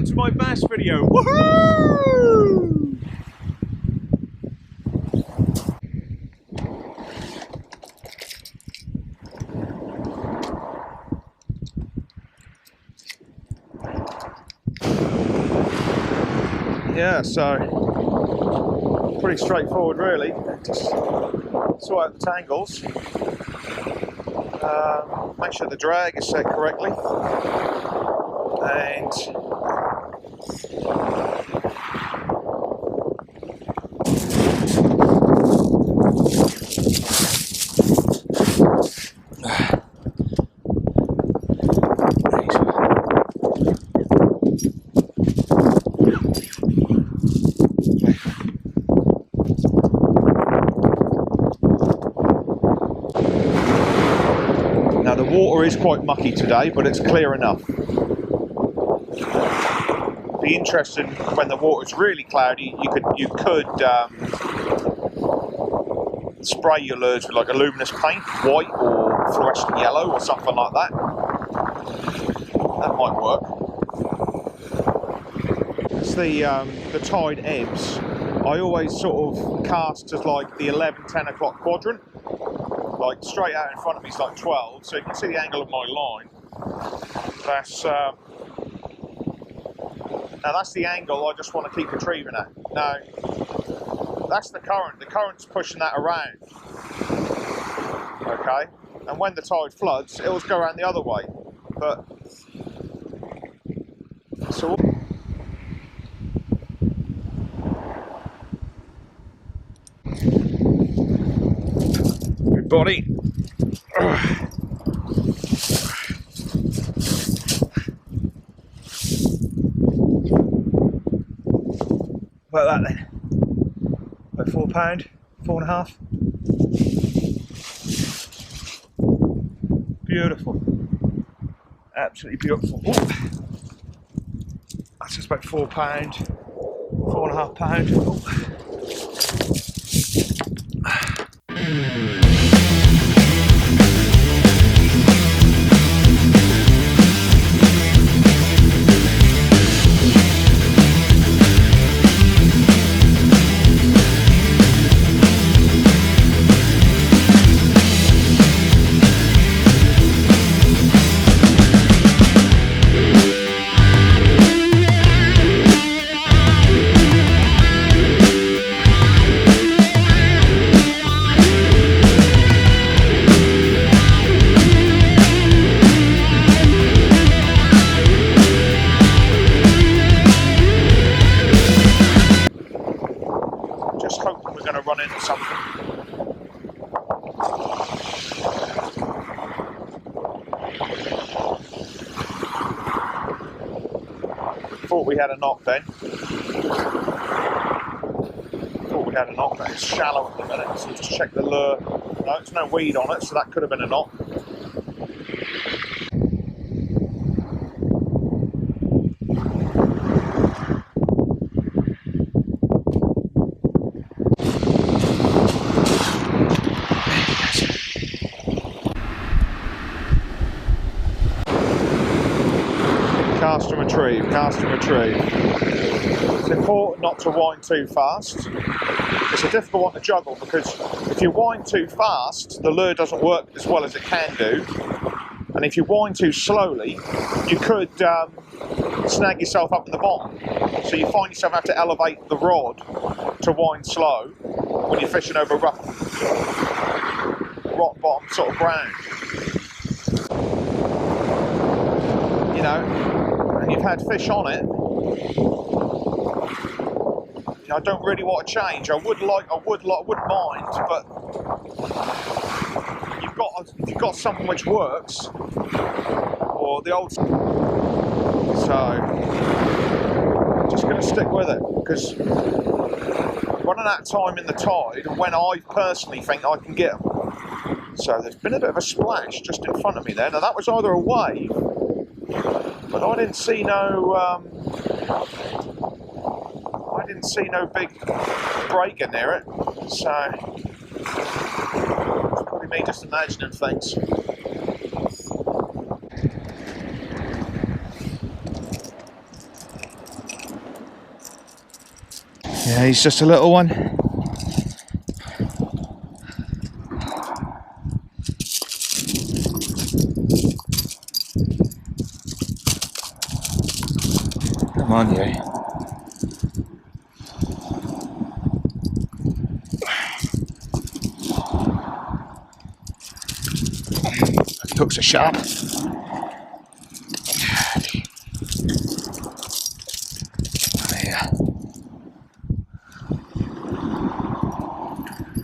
welcome to my bass video. Woohoo! Yeah, so pretty straightforward really. Just sort out the tangles, make sure the drag is set correctly, and now the water is quite mucky today, but it's clear enough. Be interesting when the water's really cloudy. You could spray your lures with like a luminous paint, white or fluorescent yellow or something like that. That might work. As the tide ebbs, I always sort of cast as like the 11, 10 o'clock quadrant. Like straight out in front of me is like 12, so you can see the angle of my line. That's now that's the angle I just want to keep retrieving at. Now that's the current. The current's pushing that around. Okay, and when the tide floods, it'll go around the other way. But so. Body. Like that then. About £4, 4.5. Beautiful. Absolutely beautiful. Ooh. That's just about £4, £4.5. Ooh. Hoping we're going to run into something. Thought we had a knock then. Thought we had a knock, but it's shallow at the minute, so just check the lure. No, there's no weed on it, so that could have been a knock. Cast and retrieve, cast and retrieve. It's important not to wind too fast. It's a difficult one to juggle because if you wind too fast, the lure doesn't work as well as it can do. And if you wind too slowly, you could snag yourself up in the bottom. So you find yourself have to elevate the rod to wind slow when you're fishing over rock bottom sort of ground. You know, and you've had fish on it. I don't really want to change. I wouldn't mind, but if you've got something which works, or the old, so I'm just going to stick with it because running out of time in the tide when I personally think I can get them. So there's been a bit of a splash just in front of me there. Now that was either a wave, but I didn't see no big break in near it, so it's probably me just imagining things. Yeah, he's just a little one. Come on, you. Hooks are sharp. There.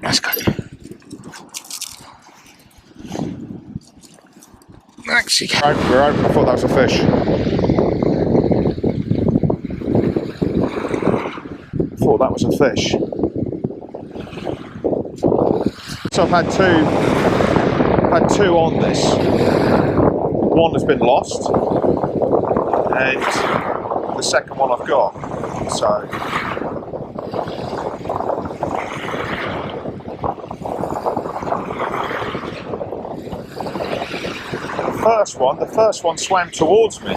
That's good. Actually, we're open. I thought that was a fish. I thought that was a fish. So I've had two on this. One has been lost, and the second one I've got. So the first one swam towards me,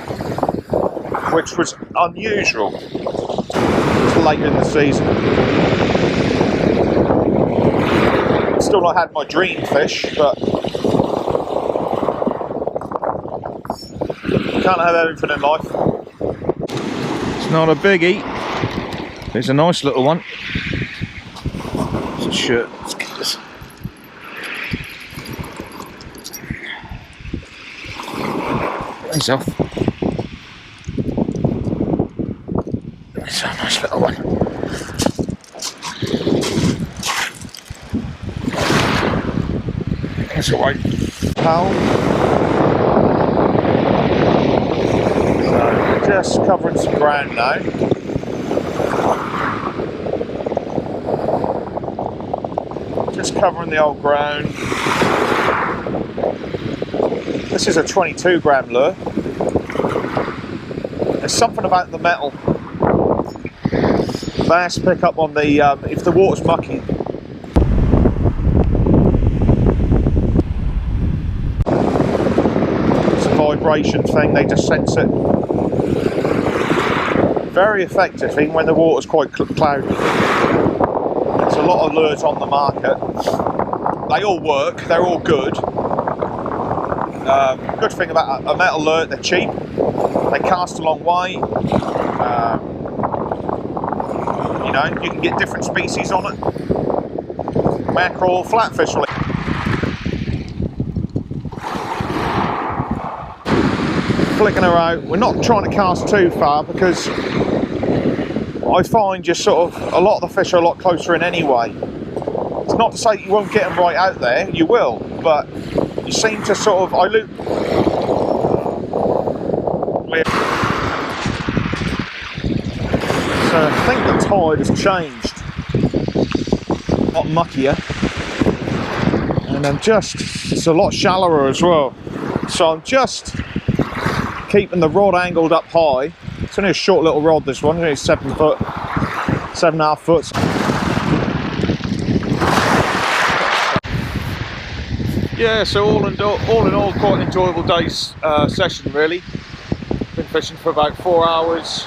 which was unusual. It's late in the season. Still not had my dream fish, but can't have everything in life. It's not a biggie. It's a nice little one. It's a shirt. Let's get this. He's off. It's a nice little one. That's alright. Pal. So, just covering some ground now. Just covering the old ground. This is a 22 gram lure. There's something about the metal. Bass pick up on the, if the water's mucky. It's a vibration thing, they just sense it. Very effective, even when the water's quite cloudy. There's a lot of lures on the market. They all work, they're all good. Good thing about a metal lure, they're cheap. They cast a long way. You know, you can get different species on it. Mackerel, flatfish. Flicking her out. We're not trying to cast too far because I find you sort of, a lot of the fish are a lot closer in anyway. It's not to say you won't get them right out there, you will, but you seem to sort of, so I think the tide has changed, not muckier, and it's a lot shallower as well. So I'm just keeping the rod angled up high. It's only a short little rod, this one, only 7 foot, 7.5 foot. Yeah, so all in all, quite an enjoyable day's session really. Been fishing for about 4 hours.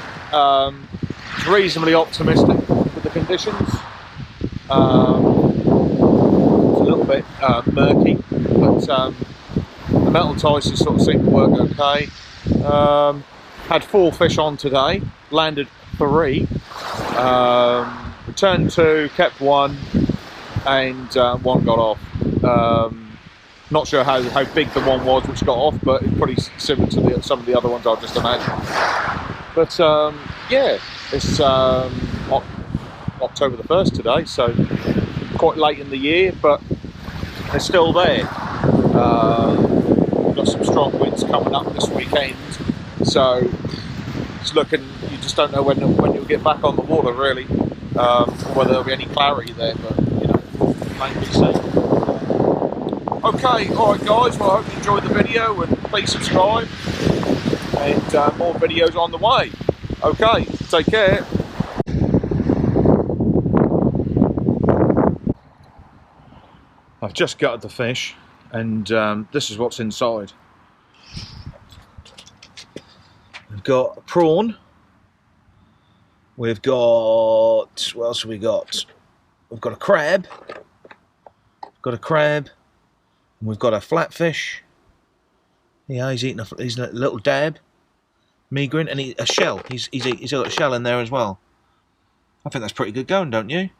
Reasonably optimistic with the conditions. It's a little bit murky, but the metal Tyson sort of seemed to work okay. Had 4 fish on today, landed 3, returned 2, kept 1, and 1 got off. Not sure how big the one was which got off, but it's pretty similar to some of the other ones I just imagined. But yeah, it's October the 1st today, so quite late in the year, but they're still there. We've got some strong winds coming up this weekend, so it's looking, you just don't know when you'll get back on the water really, or whether there'll be any clarity there, but you know, maybe see. Okay, alright guys, well I hope you enjoyed the video, and please subscribe, and more videos on the way. Okay, take care. I've just gutted the fish, and this is what's inside. We've got a prawn, We've got, what else have we got? We've got a crab. Got a crab. And we've got a flatfish. Yeah, he's eating he's a little dab. Migrant, and a shell. He's got a shell in there as well. I think that's pretty good going, don't you?